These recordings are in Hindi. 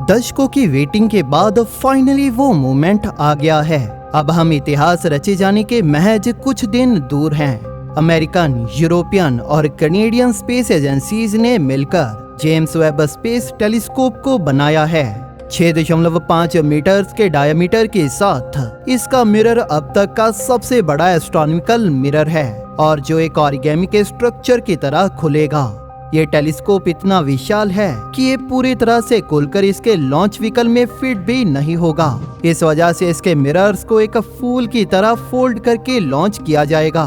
दशकों की वेटिंग के बाद फाइनली वो मोमेंट आ गया है। अब हम इतिहास रचे जाने के महज कुछ दिन दूर हैं। अमेरिकन, यूरोपियन और कनेडियन स्पेस एजेंसीज ने मिलकर जेम्स वेब स्पेस टेलीस्कोप को बनाया है। 6.5 मीटर के डायमीटर के साथ इसका मिरर अब तक का सबसे बड़ा एस्ट्रोनॉमिकल मिरर है और जो एक ऑरिगेमी के स्ट्रक्चर की तरह खुलेगा। ये टेलीस्कोप इतना विशाल है कि ये पूरी तरह से खुलकर इसके लॉन्च व्हीकल में फिट भी नहीं होगा। इस वजह से इसके मिरर्स को एक फूल की तरह फोल्ड करके लॉन्च किया जाएगा।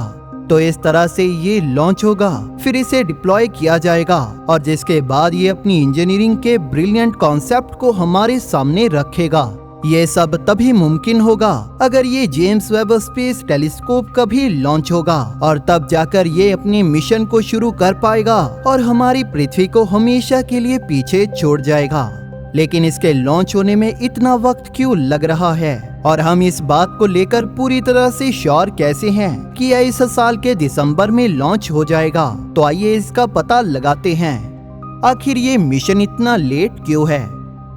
तो इस तरह से ये लॉन्च होगा, फिर इसे डिप्लॉय किया जाएगा और जिसके बाद ये अपनी इंजीनियरिंग के ब्रिलियंट कॉन्सेप्ट को हमारे सामने रखेगा। ये सब तभी मुमकिन होगा अगर ये जेम्स वेब स्पेस टेलीस्कोप कभी लॉन्च होगा और तब जाकर ये अपने मिशन को शुरू कर पाएगा और हमारी पृथ्वी को हमेशा के लिए पीछे छोड़ जाएगा। लेकिन इसके लॉन्च होने में इतना वक्त क्यों लग रहा है और हम इस बात को लेकर पूरी तरह से श्योर कैसे हैं कि यह इस साल के दिसंबर में लॉन्च हो जाएगा? तो आइए इसका पता लगाते हैं। आखिर ये मिशन इतना लेट क्यों है?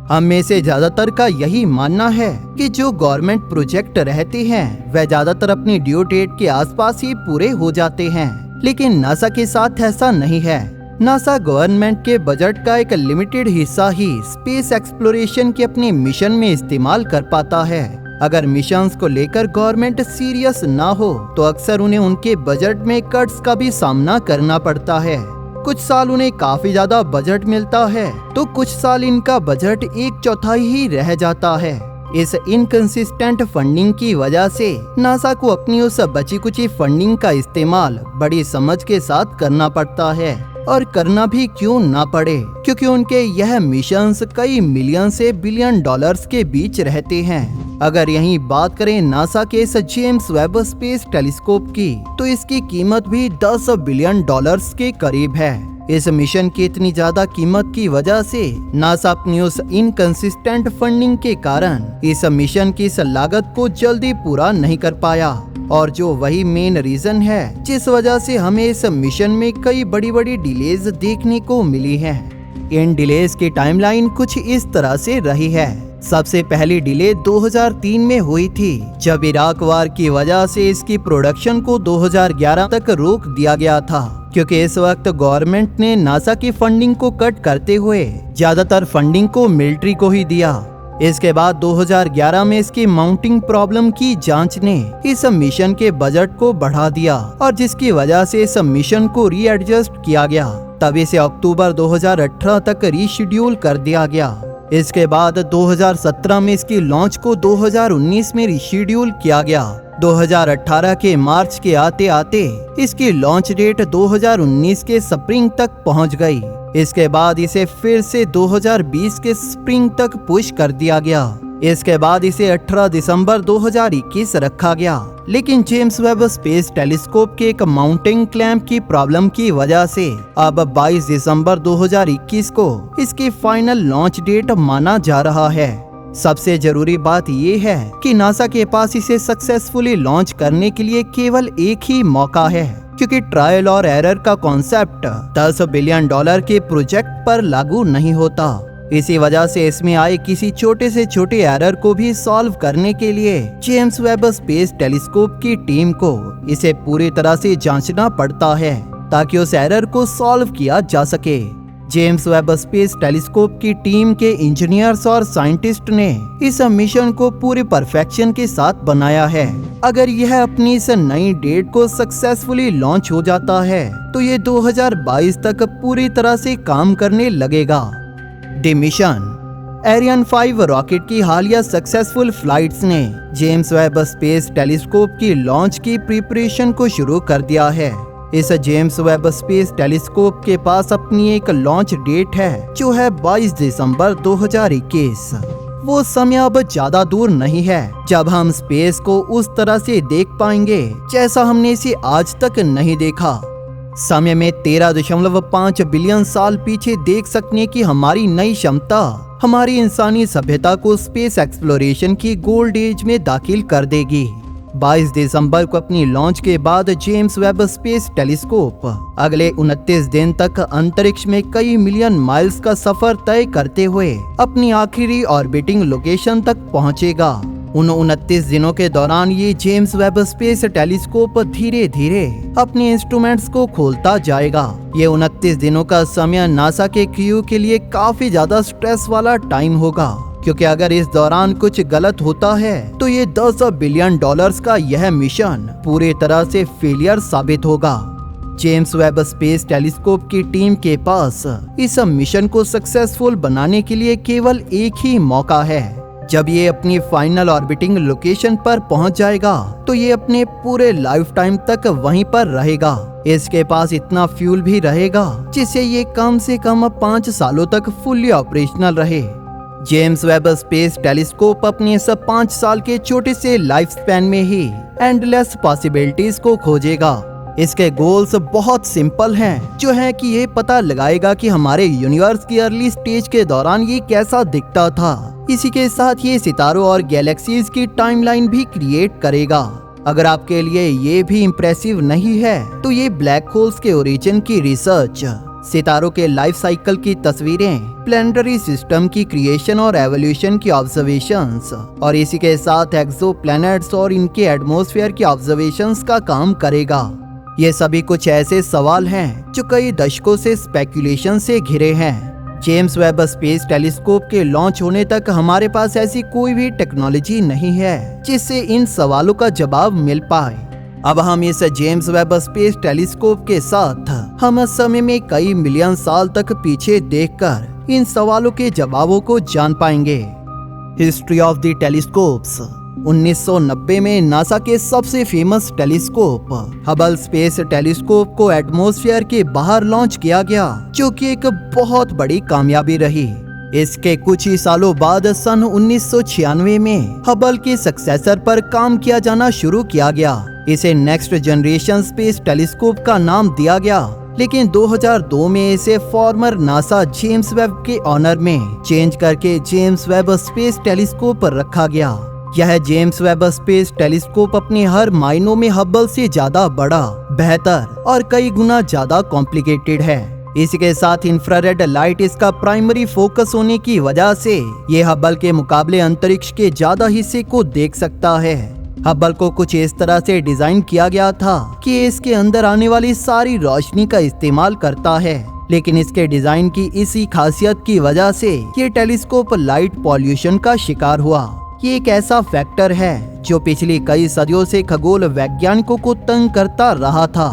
हम में से ज्यादातर का यही मानना है कि जो गवर्नमेंट प्रोजेक्ट रहते हैं वह ज्यादातर अपनी ड्यू डेट के आसपास ही पूरे हो जाते हैं, लेकिन नासा के साथ ऐसा नहीं है। नासा गवर्नमेंट के बजट का एक लिमिटेड हिस्सा ही स्पेस एक्सप्लोरेशन के अपने मिशन में इस्तेमाल कर पाता है। अगर मिशंस को लेकर गवर्नमेंट सीरियस ना हो तो अक्सर उन्हें उनके बजट में कट्स का भी सामना करना पड़ता है। कुछ साल उन्हें काफी ज्यादा बजट मिलता है तो कुछ साल इनका बजट 1/4 ही रह जाता है। इस इनकंसिस्टेंट फंडिंग की वजह से नासा को अपनी उस बची कुची फंडिंग का इस्तेमाल बड़ी समझ के साथ करना पड़ता है और करना भी क्यों ना पड़े, क्योंकि उनके यह मिशंस कई मिलियन से बिलियन डॉलर्स के बीच रहते हैं। अगर यहीं बात करें नासा के इस जेम्स वेब स्पेस टेलीस्कोप की, तो इसकी कीमत भी 10 बिलियन डॉलर्स के करीब है। इस मिशन की इतनी ज्यादा कीमत की वजह से नासा अपनी उस इनकंसिस्टेंट फंडिंग के कारण इस मिशन की इस लागत को जल्दी पूरा नहीं कर पाया और जो वही मेन रीजन है जिस वजह से हमें इस मिशन में कई बड़ी बड़ी डिलेज देखने को मिली हैं। इन डिलेज की टाइमलाइन कुछ इस तरह से रही है। सबसे पहली डिले 2003 में हुई थी, जब इराक वार की वजह से इसकी प्रोडक्शन को 2011 तक रोक दिया गया था, क्योंकि इस वक्त गवर्नमेंट ने नासा की फंडिंग को कट करते हुए ज्यादातर फंडिंग को मिलिट्री को ही दिया। इसके बाद 2011 में इसकी माउंटिंग प्रॉब्लम की जांच ने इस मिशन के बजट को बढ़ा दिया और जिसकी वजह से इस मिशन को रीएडजस्ट किया गया। तब इसे अक्टूबर 2018 तक रीशेड्यूल कर दिया गया। इसके बाद 2017 में इसकी लॉन्च को 2019 में रीशेड्यूल किया गया। 2018 के मार्च के आते आते इसकी लॉन्च डेट 2019 के स्प्रिंग तक पहुंच गई। इसके बाद इसे फिर से 2020 के स्प्रिंग तक पुश कर दिया गया। इसके बाद इसे 18 दिसंबर 2021 रखा गया, लेकिन जेम्स वेब स्पेस टेलीस्कोप के एक माउंटिंग क्लैंप की प्रॉब्लम की वजह से अब 22 दिसंबर 2021 को इसकी फाइनल लॉन्च डेट माना जा रहा है। सबसे जरूरी बात ये है कि नासा के पास इसे सक्सेसफुली लॉन्च करने के लिए केवल एक ही मौका है, क्योंकि ट्रायल और एरर का कॉन्सेप्ट 10 बिलियन डॉलर के प्रोजेक्ट पर लागू नहीं होता। इसी वजह से इसमें आए किसी छोटे से छोटे एरर को भी सॉल्व करने के लिए जेम्स वेब स्पेस टेलीस्कोप की टीम को इसे पूरी तरह से जांचना पड़ता है ताकि उस एरर को सॉल्व किया जा सके। जेम्स वेब स्पेस टेलीस्कोप की टीम के इंजीनियर्स और साइंटिस्ट ने इस मिशन को पूरी परफेक्शन के साथ बनाया है। अगर यह अपनी इस नई डेट को सक्सेसफुली लॉन्च हो जाता है तो ये 2022 तक पूरी तरह से काम करने लगेगा। द मिशन एरियन 5 रॉकेट की हालिया सक्सेसफुल फ्लाइट्स ने जेम्स वेब स्पेस टेलीस्कोप की लॉन्च की प्रिपरेशन को शुरू कर दिया है। इस जेम्स वेब स्पेस टेलीस्कोप के पास अपनी एक लॉन्च डेट है जो है 22 दिसंबर 2021। वो समय अब ज्यादा दूर नहीं है जब हम स्पेस को उस तरह से देख पाएंगे जैसा हमने इसे आज तक नहीं देखा। समय में 13.5 बिलियन साल पीछे देख सकने की हमारी नई क्षमता हमारी इंसानी सभ्यता को स्पेस एक्सप्लोरेशन की गोल्ड एज में दाखिल कर देगी। 22 दिसंबर को अपनी लॉन्च के बाद जेम्स वेब स्पेस टेलीस्कोप अगले 29 दिन तक अंतरिक्ष में कई मिलियन माइल्स का सफर तय करते हुए अपनी आखिरी ऑर्बिटिंग लोकेशन तक पहुंचेगा। उन 29 दिनों के दौरान ये जेम्स वेब स्पेस टेलीस्कोप धीरे धीरे अपने इंस्ट्रूमेंट्स को खोलता जाएगा। ये 29 दिनों का समय नासा के क्रू के लिए काफी ज्यादा स्ट्रेस वाला टाइम होगा, क्योंकि अगर इस दौरान कुछ गलत होता है तो ये $10 बिलियन का यह मिशन पूरी तरह से फेलियर साबित होगा। जेम्स वेब स्पेस टेलीस्कोप की टीम के पास इस मिशन को सक्सेसफुल बनाने के लिए केवल एक ही मौका है। जब ये अपनी फाइनल ऑर्बिटिंग लोकेशन पर पहुंच जाएगा तो ये अपने पूरे लाइफ टाइम तक वहीं पर रहेगा। इसके पास इतना फ्यूल भी रहेगा जिससे ये कम से कम 5 सालों तक फुल्ली ऑपरेशनल रहे। जेम्स वेब स्पेस टेलीस्कोप अपने इस 5 साल के छोटे से लाइफ स्पैन में ही एंडलेस पॉसिबिलिटीज को खोजेगा। इसके गोल्स बहुत सिंपल हैं, जो है कि ये पता लगाएगा कि हमारे यूनिवर्स की अर्ली स्टेज के दौरान ये कैसा दिखता था। इसी के साथ ये सितारों और गैलेक्सीज की टाइमलाइन भी क्रिएट करेगा। अगर आपके लिए ये भी इम्प्रेसिव नहीं है तो ये ब्लैक होल्स के ओरिजिन की रिसर्च, सितारों के लाइफ साइकिल की तस्वीरें, प्लैनेटरी सिस्टम की क्रिएशन और एवोल्यूशन की ऑब्जर्वेशंस और इसी के साथ एक्सोप्लैनेट्स और इनके एटमॉस्फेयर की ऑब्जर्वेशंस का काम करेगा। ये सभी कुछ ऐसे सवाल हैं जो कई दशकों से स्पेकुलेशन से घिरे हैं। जेम्स वेब स्पेस टेलीस्कोप के लॉन्च होने तक हमारे पास ऐसी कोई भी टेक्नोलॉजी नहीं है जिससे इन सवालों का जवाब मिल पाए। अब हम इस जेम्स वेब स्पेस टेलीस्कोप के साथ हम समय में कई मिलियन साल तक पीछे देखकर इन सवालों के जवाबों को जान पाएंगे। History of the telescopes. 1990 में नासा के सबसे famous telescope Hubble space telescope को एटमॉस्फेयर के बाहर लॉन्च किया गया, जो कि एक बहुत बड़ी कामयाबी रही। इसके कुछ ही सालों बाद सन 1996 में हबल के सक्सेसर पर काम किया जाना शुरू किया गया। इसे नेक्स्ट जनरेशन स्पेस टेलीस्कोप का नाम दिया गया, लेकिन 2002 में इसे फॉर्मर नासा जेम्स वेब के ऑनर में चेंज करके जेम्स वेब स्पेस टेलीस्कोप रखा गया। यह जेम्स वेब स्पेस टेलीस्कोप अपने हर मायनों में हबल से ज्यादा बड़ा, बेहतर और कई गुना ज्यादा कॉम्प्लिकेटेड है। इसके साथ इंफ्रारेड लाइट इसका प्राइमरी फोकस होने की वजह से ये हबल के मुकाबले अंतरिक्ष के ज्यादा हिस्से को देख सकता है। हबल को कुछ इस तरह से डिजाइन किया गया था कि इसके अंदर आने वाली सारी रोशनी का इस्तेमाल करता है, लेकिन इसके डिजाइन की इसी खासियत की वजह से ये टेलीस्कोप लाइट पॉल्यूशन का शिकार हुआ। ये एक ऐसा फैक्टर है जो पिछली कई सदियों से खगोल वैज्ञानिकों को तंग करता रहा था।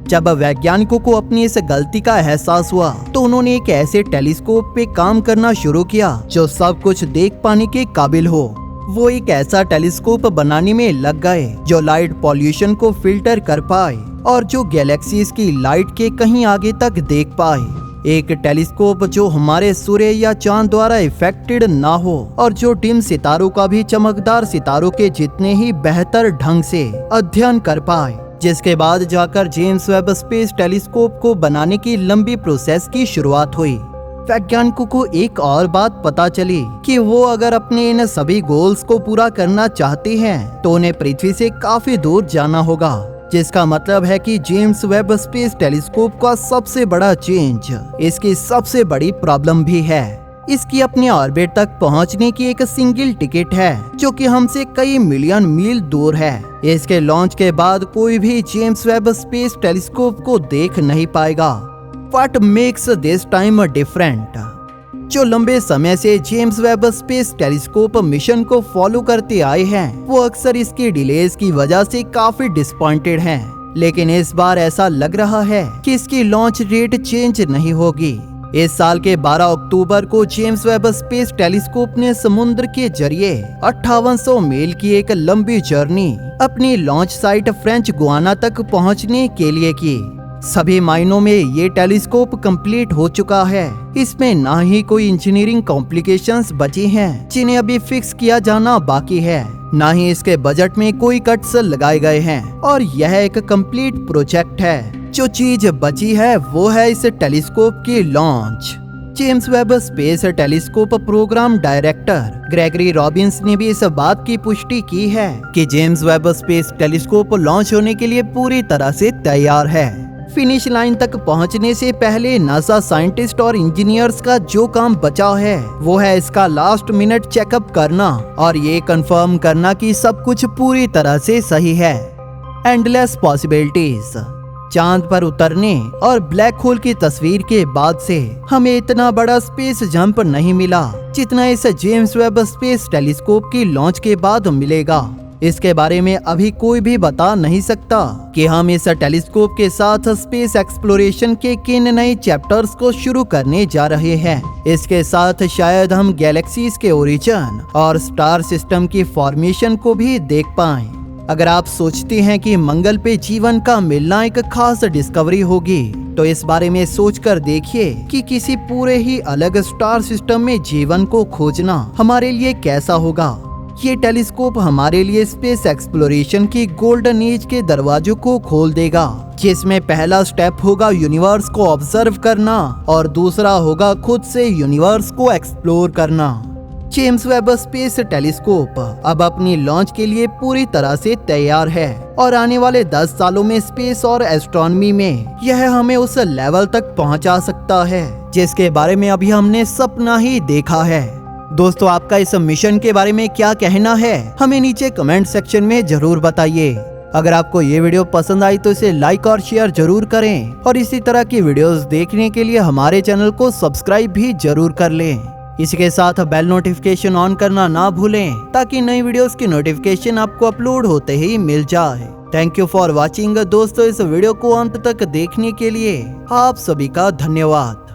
जब वैज्ञानिकों को अपनी इस गलती का एहसास हुआ तो उन्होंने एक ऐसे टेलीस्कोप पे काम करना शुरू किया जो सब कुछ देख पाने के काबिल हो। वो एक ऐसा टेलीस्कोप बनाने में लग गए जो लाइट पॉल्यूशन को फिल्टर कर पाए और जो गैलेक्सीज की लाइट के कहीं आगे तक देख पाए। एक टेलीस्कोप जो हमारे सूर्य या चांद द्वारा इफेक्टेड ना हो और जो डिम सितारों का भी चमकदार सितारों के जितने ही बेहतर ढंग से अध्ययन कर पाए, जिसके बाद जाकर जेम्स वेब स्पेस टेलीस्कोप को बनाने की लंबी प्रोसेस की शुरुआत हुई। वैज्ञानिकों को एक और बात पता चली कि वो अगर अपने इन सभी गोल्स को पूरा करना चाहते हैं तो उन्हें पृथ्वी से काफी दूर जाना होगा, जिसका मतलब है कि जेम्स वेब स्पेस टेलीस्कोप का सबसे बड़ा चेंज इसकी सबसे बड़ी प्रॉब्लम भी है। इसकी अपने ऑर्बिट तक पहुंचने की एक सिंगल टिकट है जो कि हमसे कई मिलियन मील दूर है। इसके लॉन्च के बाद कोई भी जेम्स वेब स्पेस टेलीस्कोप को देख नहीं पाएगा। What makes this time different? जो लंबे समय से James Webb space telescope mission को फॉलो करते आए हैं वो अक्सर इसकी डिलेज की वजह से काफी डिसपॉइंटेड हैं, लेकिन इस बार ऐसा लग रहा है कि इसकी लॉन्च डेट चेंज नहीं होगी। इस साल के 12 अक्टूबर को जेम्स वेब स्पेस टेलीस्कोप ने समुद्र के जरिए 5800 मील की एक लंबी जर्नी अपनी लॉन्च साइट फ्रेंच गुआना तक पहुंचने के लिए की। सभी मायनों में ये टेलीस्कोप कंप्लीट हो चुका है। इसमें ना ही कोई इंजीनियरिंग कॉम्प्लिकेशंस बची हैं जिन्हें अभी फिक्स किया जाना बाकी है, ना ही इसके बजट में कोई कट्स लगाए गए हैं और यह एक कंप्लीट प्रोजेक्ट है। जो चीज बची है वो है इस टेलीस्कोप की launch. James Webb space telescope program director Gregory Robbins ने भी इस बात की पुष्टि की है कि James Webb space telescope launch होने के लिए पूरी तरह से तैयार है। फिनिश लाइन तक पहुंचने से पहले नासा साइंटिस्ट और इंजीनियर्स का जो काम बचा है वो है इसका लास्ट मिनट चेकअप करना और ये कंफर्म करना कि सब कुछ पूरी तरह से सही है। Endless possibilities. चांद पर उतरने और ब्लैक होल की तस्वीर के बाद से हमें इतना बड़ा स्पेस जंप नहीं मिला जितना इस जेम्स वेब स्पेस टेलीस्कोप की लॉन्च के बाद मिलेगा। इसके बारे में अभी कोई भी बता नहीं सकता कि हम इस टेलीस्कोप के साथ स्पेस एक्सप्लोरेशन के किन नए चैप्टर्स को शुरू करने जा रहे हैं। इसके साथ शायद हम गैलेक्सीज के ओरिजिन और स्टार सिस्टम की फॉर्मेशन को भी देख पाएं। अगर आप सोचते हैं कि मंगल पे जीवन का मिलना एक खास डिस्कवरी होगी तो इस बारे में सोचकर देखिए कि किसी पूरे ही अलग स्टार सिस्टम में जीवन को खोजना हमारे लिए कैसा होगा। ये टेलीस्कोप हमारे लिए स्पेस एक्सप्लोरेशन की गोल्डन एज के दरवाजों को खोल देगा, जिसमें पहला स्टेप होगा यूनिवर्स को ऑब्जर्व करना और दूसरा होगा खुद से यूनिवर्स को एक्सप्लोर करना। जेम्स वेब स्पेस टेलीस्कोप अब अपनी लॉन्च के लिए पूरी तरह से तैयार है और आने वाले 10 सालों में स्पेस और एस्ट्रोनॉमी में यह हमें उस लेवल तक पहुंचा सकता है जिसके बारे में अभी हमने सपना ही देखा है। दोस्तों, आपका इस मिशन के बारे में क्या कहना है हमें नीचे कमेंट सेक्शन में जरूर बताइए। अगर आपको ये वीडियो पसंद आई तो इसे लाइक और शेयर जरूर करें और इसी तरह की वीडियोस देखने के लिए हमारे चैनल को सब्सक्राइब भी जरूर कर लें। इसके साथ बेल नोटिफिकेशन ऑन करना ना भूलें ताकि नई वीडियोस की नोटिफिकेशन आपको अपलोड होते ही मिल जाए। थैंक यू फॉर वॉचिंग दोस्तों। इस वीडियो को अंत तक देखने के लिए आप सभी का धन्यवाद।